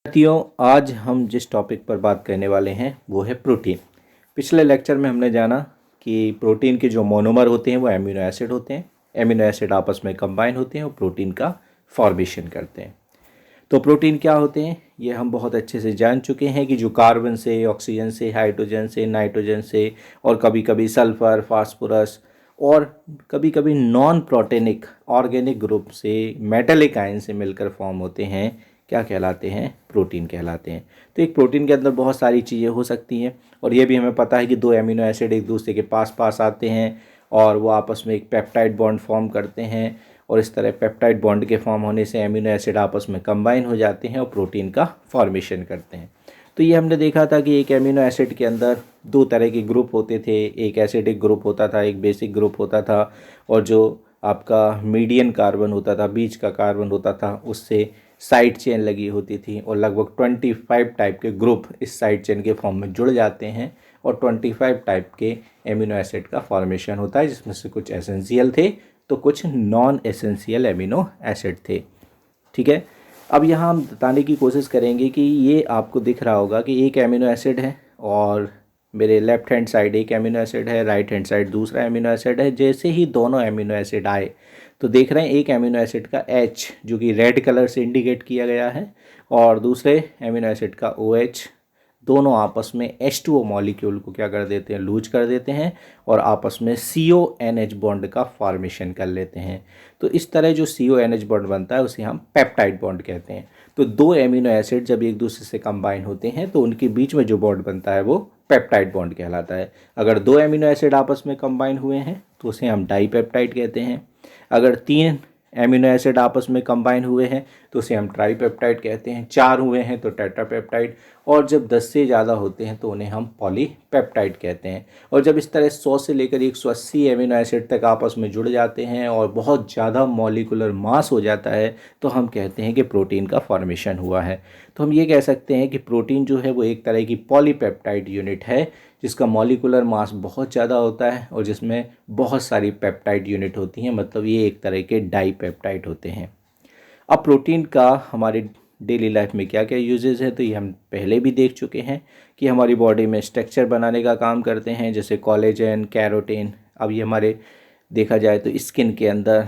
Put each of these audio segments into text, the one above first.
साथियों, आज हम जिस टॉपिक पर बात करने वाले हैं वो है प्रोटीन। पिछले लेक्चर में हमने जाना कि प्रोटीन के जो मोनोमर होते हैं वो एमिनो एसिड होते हैं। एमिनो एसिड आपस में कंबाइन होते हैं और प्रोटीन का फॉर्मेशन करते हैं। तो प्रोटीन क्या होते हैं ये हम बहुत अच्छे से जान चुके हैं कि जो कार्बन से, ऑक्सीजन से, हाइड्रोजन से, नाइट्रोजन से और कभी कभी सल्फर, फास्फोरस और कभी कभी नॉन प्रोटीनिक ऑर्गेनिक ग्रुप से, मेटेलिक आयन से मिलकर फॉर्म होते हैं। क्या कहलाते हैं? प्रोटीन कहलाते हैं। तो एक प्रोटीन के अंदर बहुत सारी चीज़ें हो सकती हैं और ये भी हमें पता है कि दो एमिनो एसिड एक दूसरे के पास पास आते हैं और वो आपस में एक पेप्टाइड बॉन्ड फॉर्म करते हैं और इस तरह पेप्टाइड बॉन्ड के फॉर्म होने से एमिनो एसिड आपस में कंबाइन हो जाते हैं और प्रोटीन का फॉर्मेशन करते हैं। तो ये हमने देखा था कि एक एमिनो एसिड के अंदर दो तरह के ग्रुप होते थे, एक एसिडिक ग्रुप होता था, एक बेसिक ग्रुप होता था और जो आपका मीडियन कार्बन होता था, बीच का कार्बन होता था, उससे साइड चेन लगी होती थी और लगभग 25 टाइप के ग्रुप इस साइड चेन के फॉर्म में जुड़ जाते हैं और 25 टाइप के एमिनो एसिड का फॉर्मेशन होता है, जिसमें से कुछ एसेंशियल थे तो कुछ नॉन एसेंशियल एमिनो एसिड थे। ठीक है, अब यहाँ हम बताने की कोशिश करेंगे कि ये आपको दिख रहा होगा कि एक एमिनो एसिड है और मेरे लेफ्ट हैंड साइड एक एमिनो एसिड है, राइट हैंड साइड दूसरा एमिनो एसिड है। जैसे ही दोनों एमिनो एसिड आए तो देख रहे हैं एक एमिनो एसिड का H जो कि रेड कलर से इंडिकेट किया गया है और दूसरे एमिनो एसिड का OH, दोनों आपस में H2O मॉलिक्यूल को क्या कर देते हैं? लूज कर देते हैं और आपस में CONH बॉन्ड का फॉर्मेशन कर लेते हैं। तो इस तरह जो CONH बॉन्ड बनता है उसे हम पेप्टाइड बॉन्ड कहते हैं। तो दो एमिनो एसिड जब एक दूसरे से कंबाइन होते हैं तो उनके बीच में जो बॉन्ड बनता है वो पेप्टाइड बॉन्ड कहलाता है। अगर दो एमिनो एसिड आपस में कंबाइन हुए हैं तो उसे हम डाईपेप्टाइड कहते हैं। अगर तीन एमिनो एसिड आपस में कंबाइन हुए हैं तो उसे हम ट्राईपेप्टाइड कहते हैं। चार हुए हैं तो टेट्रापेप्टाइड और जब 10 से ज़्यादा होते हैं तो उन्हें हम पॉलीपेप्टाइड कहते हैं। और जब इस तरह 100 से लेकर 180 एमिनो एसिड तक आपस में जुड़ जाते हैं और बहुत ज़्यादा मॉलिक्यूलर मास हो जाता है तो हम कहते हैं कि प्रोटीन का फॉर्मेशन हुआ है। तो हम ये कह सकते हैं कि प्रोटीन जो है वो एक तरह की पॉलीपेप्टाइड यूनिट है जिसका मॉलिक्यूलर मास बहुत ज़्यादा होता है और जिसमें बहुत सारी पेप्टाइड यूनिट होती हैं, मतलब ये एक तरह के डाईपेप्टाइड होते हैं। अब प्रोटीन का हमारी डेली लाइफ में क्या क्या यूजेस है तो ये हम पहले भी देख चुके हैं कि हमारी बॉडी में स्ट्रक्चर बनाने का काम करते हैं, जैसे कोलेजन, कैरोटीन। अब ये हमारे देखा जाए तो स्किन के अंदर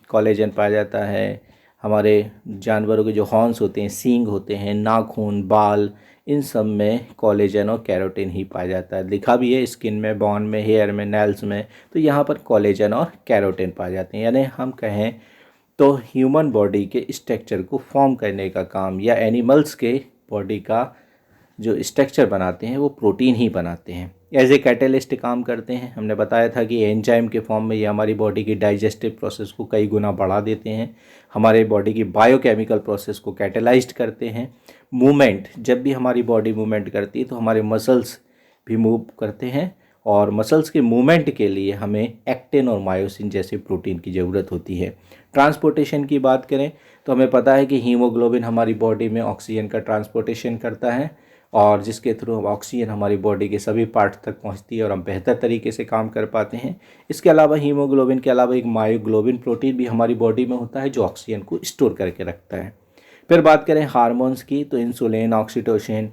कोलेजन पाया जाता है। हमारे जानवरों के जो हॉर्न्स होते हैं, सींग होते हैं, नाखून, बाल, इन सब में कोलेजन और कैरोटीन ही पाया जाता है। लिखा भी है स्किन में, बोन में, हेयर में, नेल्स में, तो यहाँ पर कोलेजन और कैरोटीन पाए जाते हैं। यानी हम कहें तो ह्यूमन बॉडी के स्ट्रक्चर को फॉर्म करने का काम या एनिमल्स के बॉडी का जो स्ट्रक्चर बनाते हैं वो प्रोटीन ही बनाते हैं। एज ए कैटलिस्ट काम करते हैं। हमने बताया था कि एंजाइम के फॉर्म में ये हमारी बॉडी की डाइजेस्टिव प्रोसेस को कई गुना बढ़ा देते हैं, हमारे बॉडी की बायोकेमिकल प्रोसेस को कैटलाइज्ड करते हैं। मूवमेंट, जब भी हमारी बॉडी मूवमेंट करती है तो हमारे मसल्स भी मूव करते हैं और मसल्स के मूवमेंट के लिए हमें एक्टिन और मायोसिन जैसे प्रोटीन की ज़रूरत होती है। ट्रांसपोर्टेशन की बात करें तो हमें पता है कि हीमोग्लोबिन हमारी बॉडी में ऑक्सीजन का ट्रांसपोर्टेशन करता है और जिसके थ्रू ऑक्सीजन हमारी बॉडी के सभी पार्ट तक पहुंचती है और हम बेहतर तरीके से काम कर पाते हैं। इसके अलावा हीमोग्लोबिन के अलावा एक मायोग्लोबिन प्रोटीन भी हमारी बॉडी में होता है जो ऑक्सीजन को स्टोर करके रखता है। फिर बात करें हार्मोन्स की तो इंसुलिन, ऑक्सीटोसिन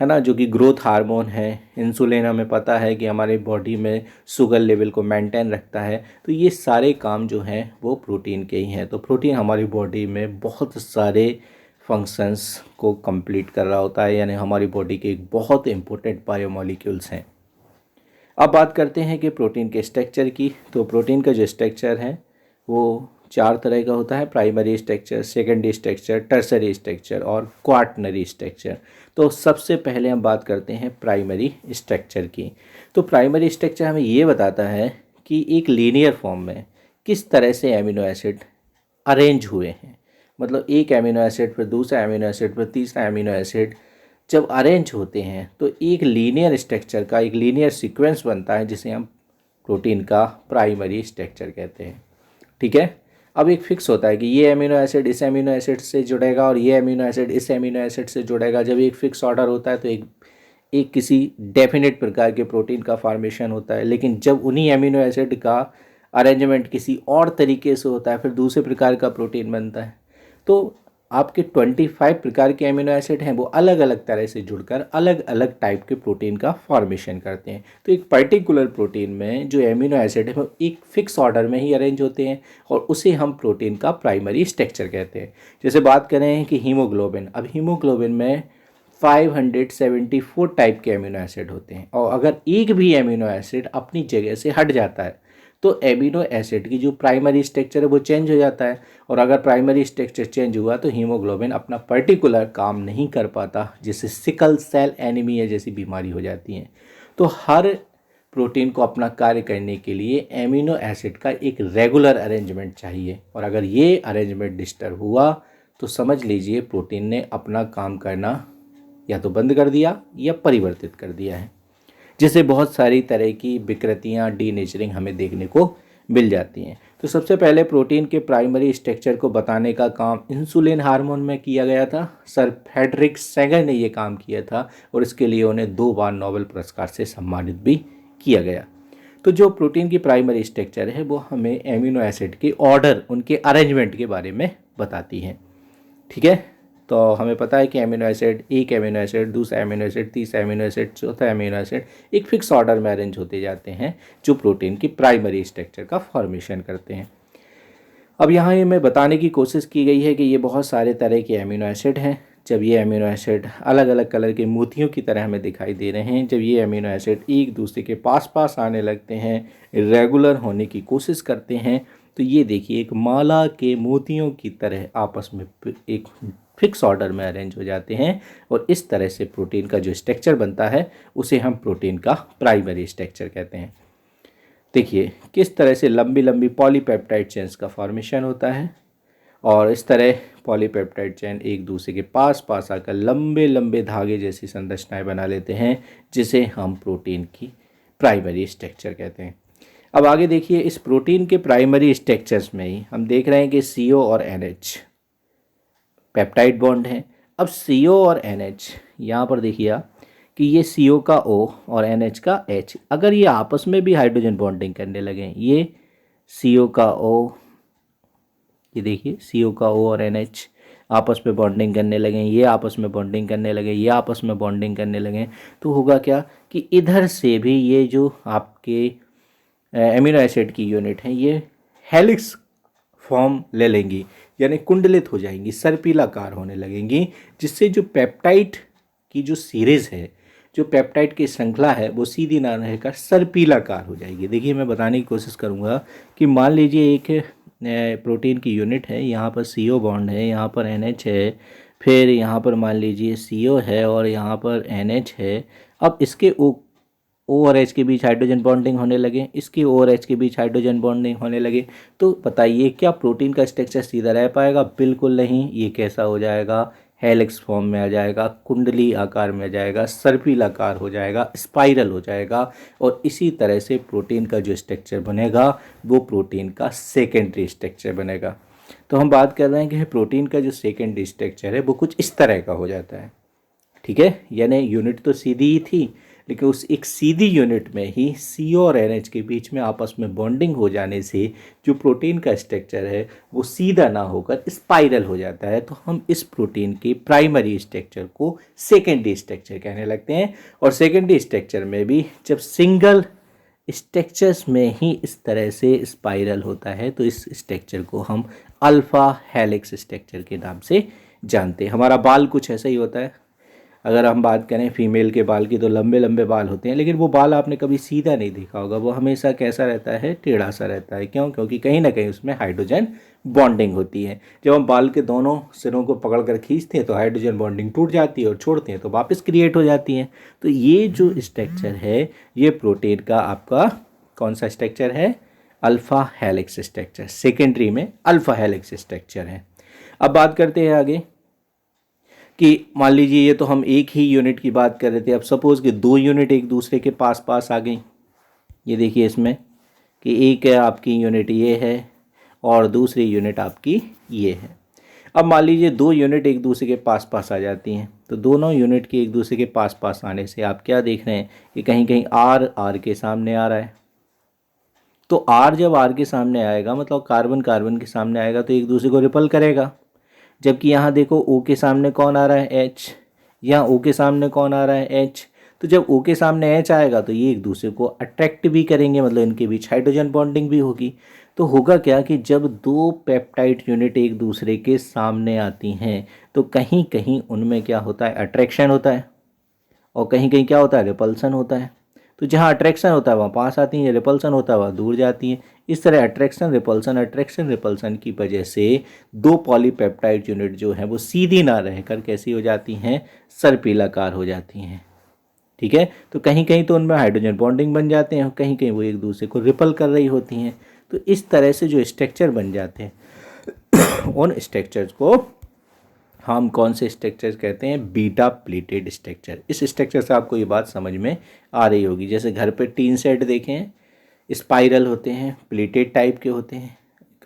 है ना, जो कि ग्रोथ हार्मोन है। इंसुलिन हमें पता है कि हमारी बॉडी में शुगर लेवल को मेंटेन रखता है। तो ये सारे काम जो हैं वो प्रोटीन के ही हैं। तो प्रोटीन हमारी बॉडी में बहुत सारे फंक्शंस को कंप्लीट कर रहा होता है, यानी हमारी बॉडी के एक बहुत इंपॉर्टेंट बायोमॉलिक्यूल्स हैं। अब बात करते हैं कि प्रोटीन के स्ट्रक्चर की। तो प्रोटीन का जो स्ट्रक्चर है वो चार तरह का होता है: primary structure, secondary structure, tertiary structure और क्वाटरनरी स्ट्रक्चर। तो सबसे पहले हम बात करते हैं प्राइमरी स्ट्रक्चर की। तो प्राइमरी स्ट्रक्चर हमें ये बताता है कि एक लीनियर फॉर्म में किस तरह से एमिनो एसिड अरेंज हुए हैं। मतलब एक एमिनो एसिड पर दूसरा एमिनो एसिड पर तीसरा एमिनो एसिड जब अरेंज होते हैं तो एक लीनियर स्ट्रक्चर का एक लीनियर सीक्वेंस बनता है जिसे हम प्रोटीन का प्राइमरी स्ट्रक्चर कहते हैं। ठीक है, अब एक फिक्स होता है कि ये एमिनो एसिड इस एमिनो एसिड से जुड़ेगा और ये एमिनो एसिड इस एमिनो एसिड से जुड़ेगा। जब एक फिक्स ऑर्डर होता है तो एक किसी डेफिनेट प्रकार के प्रोटीन का फॉर्मेशन होता है। लेकिन जब उन्हीं एमिनो एसिड का अरेंजमेंट किसी और तरीके से होता है फिर दूसरे प्रकार का प्रोटीन बनता है। तो आपके 25 प्रकार के अमीनो एसिड हैं वो अलग अलग तरह से जुड़कर अलग अलग टाइप के प्रोटीन का फॉर्मेशन करते हैं। तो एक पर्टिकुलर प्रोटीन में जो अमीनो एसिड है वो एक फिक्स ऑर्डर में ही अरेंज होते हैं और उसे हम प्रोटीन का प्राइमरी स्ट्रक्चर कहते हैं। जैसे बात करें कि हीमोग्लोबिन, अब हीमोग्लोबिन में 574 टाइप के अमीनो एसिड होते हैं और अगर एक भी अमीनो एसिड अपनी जगह से हट जाता है तो एमिनो एसिड की जो प्राइमरी स्ट्रक्चर है वो चेंज हो जाता है और अगर प्राइमरी स्ट्रक्चर चेंज हुआ तो हीमोग्लोबिन अपना पर्टिकुलर काम नहीं कर पाता, जिससे सिकल सेल एनीमिया जैसी बीमारी हो जाती है। तो हर प्रोटीन को अपना कार्य करने के लिए एमिनो एसिड का एक रेगुलर अरेंजमेंट चाहिए और अगर ये अरेंजमेंट डिस्टर्ब हुआ तो समझ लीजिए प्रोटीन ने अपना काम करना या तो बंद कर दिया या परिवर्तित कर दिया है, जिससे बहुत सारी तरह की विकृतियाँ, डीनेचरिंग हमें देखने को मिल जाती हैं। तो सबसे पहले प्रोटीन के प्राइमरी स्ट्रक्चर को बताने का काम इंसुलिन हार्मोन में किया गया था। सर फ्रेडरिक सेंगर ने ये काम किया था और इसके लिए उन्हें 2 बार नोबेल पुरस्कार से सम्मानित भी किया गया। तो जो प्रोटीन की प्राइमरी स्ट्रक्चर है वो हमें एमिनो एसिड के ऑर्डर, उनके अरेंजमेंट के बारे में बताती है। ठीक है, तो हमें पता है कि एमिनो एसिड, एक एमिनो एसिड, दूसरा एमिनो एसिड, तीसरा एमिनो एसिड, चौथा एमिनो एसिड एक फिक्स ऑर्डर में अरेंज होते जाते हैं जो प्रोटीन की प्राइमरी स्ट्रक्चर का फॉर्मेशन करते हैं। अब यहाँ ये मैं बताने की कोशिश की गई है कि ये बहुत सारे तरह के एमिनो एसिड हैं। जब ये एमिनो एसिड अलग अलग कलर के मोतियों की तरह हमें दिखाई दे रहे हैं, जब ये एमिनो एसिड एक दूसरे के पास पास आने लगते हैं, इरेगुलर होने की कोशिश करते हैं, तो ये देखिए एक माला के मोतियों की तरह आपस में एक फिक्स ऑर्डर में अरेंज हो जाते हैं और इस तरह से प्रोटीन का जो स्ट्रक्चर बनता है उसे हम प्रोटीन का प्राइमरी स्ट्रक्चर कहते हैं। देखिए किस तरह से लंबी लंबी पॉलीपेप्टाइड चेन्स का फॉर्मेशन होता है और इस तरह पॉलीपेप्टाइड चेन एक दूसरे के पास पास आकर लंबे लंबे धागे जैसी संरचनाएं बना लेते हैं, जिसे हम प्रोटीन की प्राइमरी स्ट्रक्चर कहते हैं। अब आगे देखिए, इस प्रोटीन के प्राइमरी स्ट्रक्चर्स में ही हम देख रहे हैं कि CO और NH पेप्टाइड बॉन्ड है। अब CO और NH यहाँ पर देखिए आप कि ये CO का O और NH का H, अगर ये आपस में भी हाइड्रोजन बॉन्डिंग करने लगे, ये CO का O, ये देखिए CO का O और NH आपस में बॉन्डिंग करने लगे, ये आपस में बॉन्डिंग करने लगे, ये आपस में बॉन्डिंग करने लगे, तो होगा क्या कि इधर से भी ये जो आपके एमिनो एसिड की यूनिट है ये हेलिक्स फॉर्म ले लेंगी, यानी कुंडलित हो जाएंगी, सर्पिलाकार होने लगेंगी, जिससे जो पेप्टाइड की जो सीरीज़ है, जो पेप्टाइड की श्रृंखला है, वो सीधी ना रहकर सर्पिलाकार हो जाएगी। देखिए मैं बताने की कोशिश करूँगा कि मान लीजिए एक प्रोटीन की यूनिट है, यहाँ पर CO बॉन्ड है, यहाँ पर NH है, फिर यहाँ पर मान लीजिए CO है और यहाँ पर NH है। अब इसके O और H के बीच हाइड्रोजन बॉन्डिंग होने लगे, इसके O और H के बीच हाइड्रोजन बॉन्डिंग होने लगे, तो बताइए क्या प्रोटीन का स्ट्रक्चर सीधा रह पाएगा? बिल्कुल नहीं। ये कैसा हो जाएगा? हेलिक्स फॉर्म में आ जाएगा, कुंडली आकार में आ जाएगा, सर्पिल आकार हो जाएगा, स्पाइरल हो जाएगा और इसी तरह से प्रोटीन का जो स्ट्रक्चर बनेगा वो प्रोटीन का सेकेंडरी स्ट्रक्चर बनेगा। तो हम बात कर रहे हैं कि प्रोटीन का जो सेकेंडरी स्ट्रक्चर है वो कुछ इस तरह का हो जाता है। ठीक है, यानी यूनिट तो सीधी ही थी, लेकिन उस एक सीधी यूनिट में ही CO और NH के बीच में आपस में बॉन्डिंग हो जाने से जो प्रोटीन का स्ट्रक्चर है वो सीधा ना होकर स्पाइरल हो जाता है। तो हम इस प्रोटीन के प्राइमरी स्ट्रक्चर को सेकेंडरी स्ट्रक्चर कहने लगते हैं। और सेकेंडरी स्ट्रक्चर में भी जब सिंगल स्ट्रक्चर्स में ही इस तरह से स्पाइरल होता है तो इस स्ट्रक्चर को हम अल्फा हेलिक्स स्ट्रक्चर के नाम से जानते हैं। हमारा बाल कुछ ऐसा ही होता है। अगर हम बात करें फीमेल के बाल की तो लंबे लंबे बाल होते हैं, लेकिन वो बाल आपने कभी सीधा नहीं देखा होगा, वो हमेशा कैसा रहता है? टेढ़ा सा रहता है। क्यों? क्योंकि कहीं ना कहीं उसमें हाइड्रोजन बॉन्डिंग होती है। जब हम बाल के दोनों सिरों को पकड़कर खींचते हैं तो हाइड्रोजन बॉन्डिंग टूट जाती है और छोड़ते हैं तो वापस क्रिएट हो जाती है। तो ये जो स्ट्रक्चर है ये प्रोटीन का आपका कौन सा स्ट्रक्चर है? Alpha helix structure. सेकेंडरी में अल्फा हेलिक्स स्ट्रक्चर है। अब बात करते हैं आगे कि मान लीजिए ये तो हम एक ही यूनिट की बात कर रहे थे, अब सपोज़ कि 2 यूनिट एक दूसरे के पास पास आ गई। ये देखिए इसमें कि एक है आपकी यूनिट ये है और दूसरी यूनिट आपकी ये है। अब मान लीजिए 2 यूनिट एक दूसरे के पास पास आ जाती हैं, तो दोनों यूनिट के एक दूसरे के पास पास आने से आप क्या देख रहे हैं कि कहीं कहीं R के सामने आ रहा है। तो R जब R के सामने आएगा मतलब कार्बन कार्बन के सामने आएगा तो एक दूसरे को रिपल करेगा। जबकि यहाँ देखो O के सामने कौन आ रहा है, H, यहाँ O के सामने कौन आ रहा है, H। तो जब O के सामने H आएगा तो ये एक दूसरे को अट्रैक्ट भी करेंगे, मतलब इनके बीच हाइड्रोजन बॉन्डिंग भी होगी। तो होगा क्या कि जब दो पेप्टाइड यूनिट एक दूसरे के सामने आती हैं तो कहीं कहीं उनमें क्या होता है, अट्रैक्शन होता है, और कहीं कहीं क्या होता है, रिपल्सन होता है। तो जहाँ अट्रैक्शन होता है वहाँ पास आती हैं, रिपल्सन होता है वहाँ दूर जाती हैं। इस तरह अट्रैक्शन रिपल्सन की वजह से दो पॉलीपेप्टाइड यूनिट जो हैं वो सीधी ना रहकर कैसी हो जाती हैं, सर्पिलाकार हो जाती हैं। ठीक है, तो कहीं कहीं तो उनमें हाइड्रोजन बॉन्डिंग बन जाते हैं, कहीं कहीं वो एक दूसरे को रिपल कर रही होती हैं। तो इस तरह से जो स्ट्रक्चर बन जाते हैं उन स्ट्रक्चर्स को हम कौन से स्ट्रक्चर कहते हैं, बीटा प्लेटेड स्ट्रक्चर। इस स्ट्रक्चर से आपको ये बात समझ में आ रही होगी। जैसे घर पे टीन सेट देखें, स्पाइरल होते हैं, प्लेटेड टाइप के होते हैं,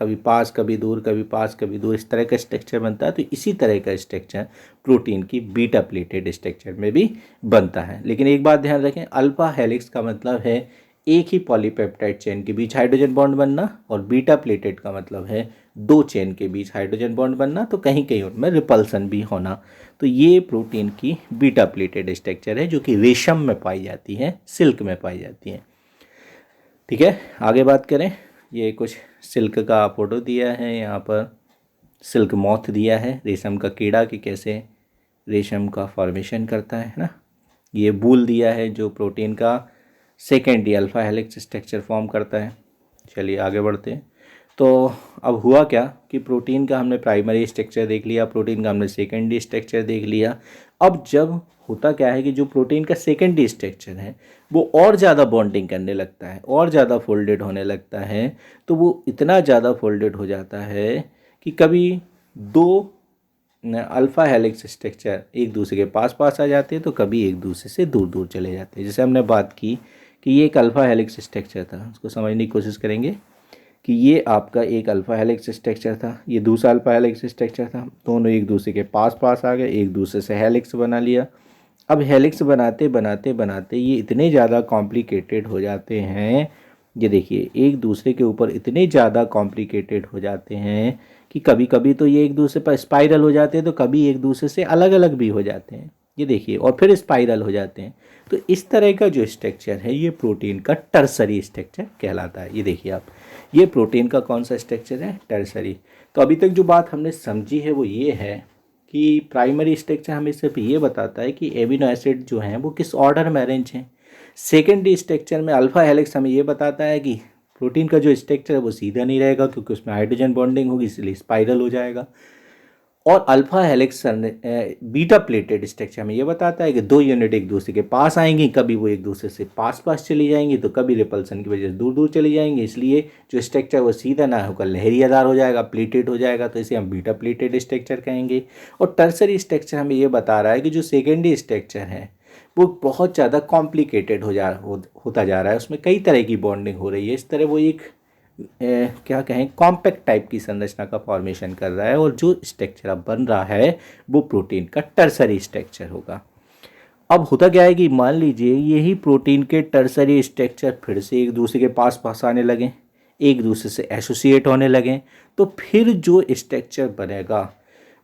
कभी पास कभी दूर, कभी पास कभी दूर, इस तरह का स्ट्रक्चर बनता है। तो इसी तरह का स्ट्रक्चर प्रोटीन की बीटा प्लेटेड स्ट्रक्चर में भी बनता है। लेकिन एक बात ध्यान रखें, अल्फा हेलिक्स का मतलब है एक ही पॉलीपेप्टाइड चेन के बीच हाइड्रोजन बॉन्ड बनना, और बीटा प्लेटेड का मतलब है दो चेन के बीच हाइड्रोजन बॉन्ड बनना, तो कहीं कहीं उनमें रिपल्सन भी होना। तो ये प्रोटीन की बीटा प्लेटेड स्ट्रक्चर है जो कि रेशम में पाई जाती है, सिल्क में पाई जाती है। ठीक है, आगे बात करें। ये कुछ सिल्क का फोटो दिया है, यहाँ पर सिल्क मॉथ दिया है, रेशम का कीड़ा कि कैसे रेशम का फॉर्मेशन करता है ना। ये बूल दिया है जो प्रोटीन का secondary alpha helix structure form करता है। चलिए आगे बढ़ते हैं। तो अब हुआ क्या कि प्रोटीन का हमने प्राइमरी स्ट्रक्चर देख लिया, प्रोटीन का हमने सेकेंडरी स्ट्रक्चर देख लिया। अब जब होता क्या है कि जो प्रोटीन का सेकेंडरी स्ट्रक्चर है वो और ज़्यादा बॉन्डिंग करने लगता है, और ज़्यादा फोल्डेड होने लगता है। तो वो इतना ज़्यादा फोल्डेड हो जाता है कि कभी दो अल्फ़ा हेलिक्स स्ट्रक्चर एक दूसरे के पास पास आ जाते हैं, तो कभी एक दूसरे से दूर दूर चले जाते हैं। जैसे हमने बात की कि ये एक अल्फ़ा हेलिक्स स्ट्रक्चर था, उसको समझने की कोशिश करेंगे कि ये आपका एक अल्फ़ा हेलिक्स स्ट्रक्चर था, ये दूसरा अल्फ़ा हेलिक्स स्ट्रक्चर था, दोनों एक दूसरे के पास पास आ गए, एक दूसरे से हेलिक्स बना लिया। अब हेलिक्स बनाते बनाते बनाते ये इतने ज़्यादा कॉम्प्लिकेटेड हो जाते हैं, ये देखिए एक दूसरे के ऊपर इतने ज़्यादा कॉम्प्लिकेटेड हो जाते हैं कि कभी कभी तो ये एक दूसरे पर स्पाइरल हो जाते हैं, तो कभी एक दूसरे से अलग अलग भी हो जाते हैं, ये देखिए, और फिर स्पाइरल हो जाते हैं। तो इस तरह का जो स्ट्रक्चर है ये प्रोटीन का टर्सरी स्ट्रक्चर कहलाता है। ये देखिए आप, ये प्रोटीन का कौन सा स्ट्रक्चर है, टर्सरी। तो अभी तक जो बात हमने समझी है वो ये है कि प्राइमरी स्ट्रक्चर हमें सिर्फ ये बताता है कि एमिनो एसिड जो हैं वो किस ऑर्डर में अरेंज हैं। सेकेंडरी स्ट्रक्चर में अल्फा हेलिक्स हमें ये बताता है कि प्रोटीन का जो स्ट्रक्चर है वो सीधा नहीं रहेगा क्योंकि उसमें हाइड्रोजन बॉन्डिंग होगी, इसलिए स्पाइरल हो जाएगा। और alpha helix beta pleated structure में ये बताता है कि दो यूनिट एक दूसरे के पास आएंगी, कभी वो एक दूसरे से पास पास चली जाएंगी, तो कभी रिपल्सन की वजह से दूर दूर चली जाएंगी, इसलिए जो स्ट्रक्चर वो सीधा ना होकर लहरियादार हो जाएगा, प्लेटेड हो जाएगा, तो इसे हम बीटा प्लेटेड स्ट्रक्चर कहेंगे। और टर्सरी स्ट्रक्चर हमें ये बता रहा है कि जो सेकेंडरी स्ट्रक्चर है वो बहुत ज़्यादा कॉम्प्लिकेटेड होता जा रहा है, उसमें कई तरह की बॉन्डिंग हो रही है। इस तरह वो एक क्या कहें, कॉम्पैक्ट टाइप की संरचना का फॉर्मेशन कर रहा है, और जो स्ट्रक्चर अब बन रहा है वो प्रोटीन का टर्सरी स्ट्रक्चर होगा। अब होता क्या है कि मान लीजिए यही प्रोटीन के टर्सरी स्ट्रक्चर फिर से एक दूसरे के पास पास आने लगें, एक दूसरे से एसोसिएट होने लगें, तो फिर जो स्ट्रक्चर बनेगा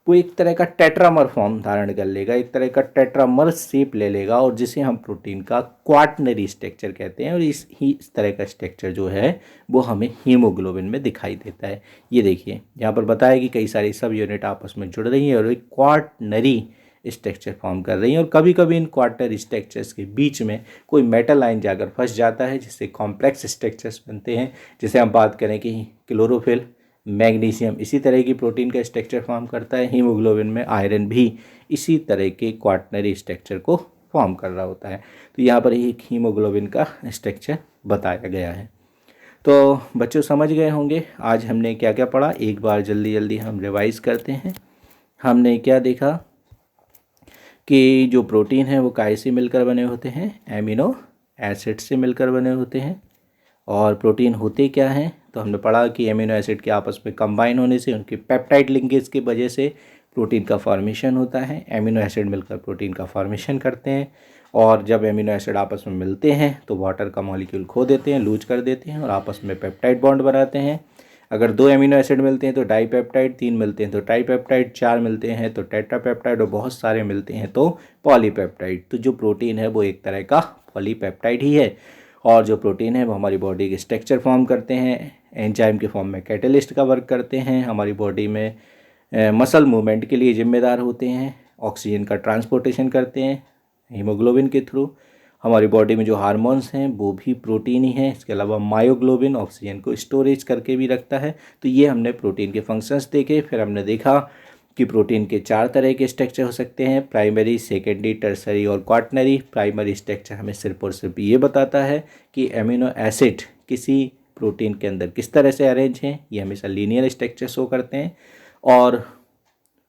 वो एक तरह का टेट्रामर फॉर्म धारण कर लेगा, एक तरह का टेट्रामर शेप ले लेगा, और जिसे हम प्रोटीन का क्वाटनरी स्ट्रक्चर कहते हैं। और इस तरह का स्ट्रक्चर जो है वो हमें हीमोग्लोबिन में दिखाई देता है। ये देखिए यहाँ पर बताया कि कई सारी सब यूनिट आपस में जुड़ रही हैं और एक क्वाटनरी स्ट्रक्चर फॉर्म कर रही हैं, और कभी कभी इन क्वाटनरी स्ट्रक्चर्स के बीच में कोई मेटल आयन जाकर फंस जाता है, जिससे कॉम्प्लेक्स स्ट्रक्चर्स बनते हैं। जैसे हम बात करें कि क्लोरोफिल, मैग्नीशियम इसी तरह की प्रोटीन का स्ट्रक्चर फॉर्म करता है, हीमोग्लोबिन में आयरन भी इसी तरह के क्वाटनरी स्ट्रक्चर को फॉर्म कर रहा होता है। तो यहाँ पर एक हीमोग्लोबिन का स्ट्रक्चर बताया गया है। तो बच्चों समझ गए होंगे आज हमने क्या क्या पढ़ा, एक बार जल्दी जल्दी हम रिवाइज करते हैं। हमने क्या देखा कि जो प्रोटीन है वो काय से मिलकर बने होते हैं, एमिनो एसिड से मिलकर बने होते हैं। और प्रोटीन होते क्या हैं, तो हमने पढ़ा कि एमिनो एसिड के आपस में कंबाइन होने से, उनके पेप्टाइड लिंकेज की वजह से प्रोटीन का फॉर्मेशन होता है। एमिनो एसिड मिलकर प्रोटीन का फॉर्मेशन करते हैं, और जब एमिनो एसिड आपस में मिलते हैं तो वाटर का मॉलिक्यूल खो देते हैं, लूज कर देते हैं, और आपस में पेप्टाइड बॉन्ड बनाते हैं। अगर 2 अमीनो एसिड मिलते हैं तो डाईपेप्टाइड, 3 मिलते हैं तो ट्राईपेप्टाइड, 4 मिलते हैं तो टेट्रापेप्टाइड और बहुत सारे मिलते हैं तो पॉलीपेप्टाइड। तो जो प्रोटीन है वो एक तरह का पॉलीपेप्टाइड ही है। और जो प्रोटीन है वो हमारी बॉडी के स्ट्रक्चर फॉर्म करते हैं, एंजाइम के फॉर्म में कैटलिस्ट का वर्क करते हैं, हमारी बॉडी में मसल मूवमेंट के लिए जिम्मेदार होते हैं, ऑक्सीजन का ट्रांसपोर्टेशन करते हैं हीमोग्लोबिन के थ्रू। हमारी बॉडी में जो हार्मोन्स हैं वो भी प्रोटीन ही हैं। इसके अलावा मायोग्लोबिन ऑक्सीजन को स्टोरेज करके भी रखता है। तो ये हमने प्रोटीन के फंक्शंस देखे। फिर हमने देखा कि प्रोटीन के 4 तरह के स्ट्रक्चर हो सकते हैं, प्राइमरी, सेकेंडरी, टर्सरी और क्वाटरनरी। प्राइमरी स्ट्रक्चर हमें सिर्फ और सिर्फ ये बताता है कि एमिनो एसिड किसी प्रोटीन के अंदर किस तरह से अरेंज हैं, ये हमेशा लीनियर स्ट्रक्चर शो करते हैं। और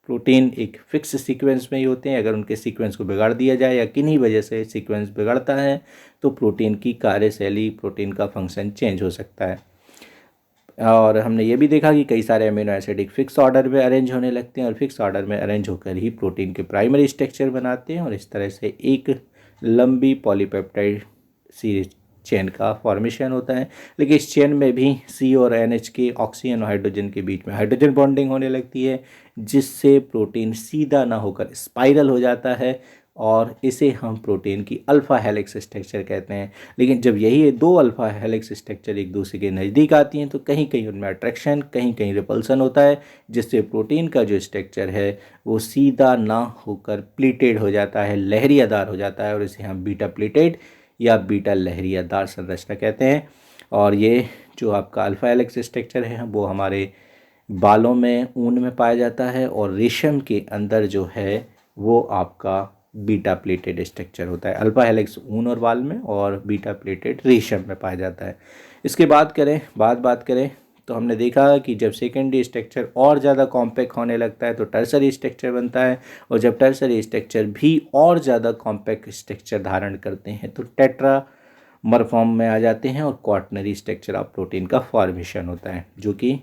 प्रोटीन एक फिक्स सीक्वेंस में ही होते हैं। अगर उनके सीक्वेंस को बिगाड़ दिया जाए या किन्हीं वजह से सीक्वेंस बिगड़ता है तो प्रोटीन की कार्यशैली, प्रोटीन का फंक्शन चेंज हो सकता है। और हमने ये भी देखा कि कई सारे अमीनो एसिड एक फिक्स ऑर्डर में अरेंज होने लगते हैं और फिक्स ऑर्डर में अरेंज होकर ही प्रोटीन के प्राइमरी स्ट्रक्चर बनाते हैं और इस तरह से एक लंबी पॉलीपेप्टाइड सीरीज चेन का फॉर्मेशन होता है। लेकिन इस चेन में भी सी और NH के ऑक्सीजन और हाइड्रोजन के बीच में हाइड्रोजन बॉन्डिंग होने लगती है, जिससे प्रोटीन सीधा ना होकर स्पाइरल हो जाता है और इसे हम प्रोटीन की अल्फ़ा हेलिक्स स्ट्रक्चर कहते हैं। लेकिन जब यही 2 अल्फ़ा हेलिक्स स्ट्रक्चर एक दूसरे के नज़दीक आती हैं तो कहीं कहीं उनमें अट्रैक्शन, कहीं कहीं रिपल्सन होता है, जिससे प्रोटीन का जो स्ट्रक्चर है वो सीधा ना होकर प्लीटेड हो जाता है, लहरियादार हो जाता है और इसे हम बीटा प्लीटेड या बीटा लहरियादार संरचना कहते हैं। और ये जो आपका अल्फ़ा हेलिक्स स्ट्रक्चर है वो हमारे बालों में, ऊन में पाया जाता है और रेशम के अंदर जो है वो आपका बीटा प्लेटेड स्ट्रक्चर होता है। अल्फा हेलिक्स ऊन और बाल में और बीटा प्लेटेड रेशम में पाया जाता है। इसके बात करें तो हमने देखा कि जब सेकेंडरी स्ट्रक्चर और ज़्यादा कॉम्पैक्ट होने लगता है तो टर्सरी स्ट्रक्चर बनता है और जब टर्सरी स्ट्रक्चर भी और ज़्यादा कॉम्पैक्ट स्ट्रक्चर धारण करते हैं तो टेट्रामर फॉर्म में आ जाते हैं और क्वाटरनरी स्ट्रक्चर ऑफ प्रोटीन का फॉर्मेशन होता है, जो कि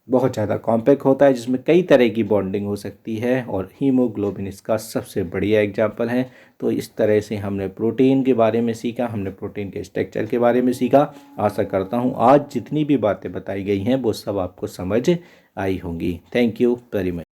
बहुत ज़्यादा कॉम्पैक्ट होता है, जिसमें कई तरह की बॉन्डिंग हो सकती है और हीमोग्लोबिन इसका सबसे बढ़िया एग्जाम्पल है। तो इस तरह से हमने प्रोटीन के बारे में सीखा, हमने प्रोटीन के स्ट्रक्चर के बारे में सीखा। आशा करता हूँ आज जितनी भी बातें बताई गई हैं वो सब आपको समझ आई होंगी। Thank you very much.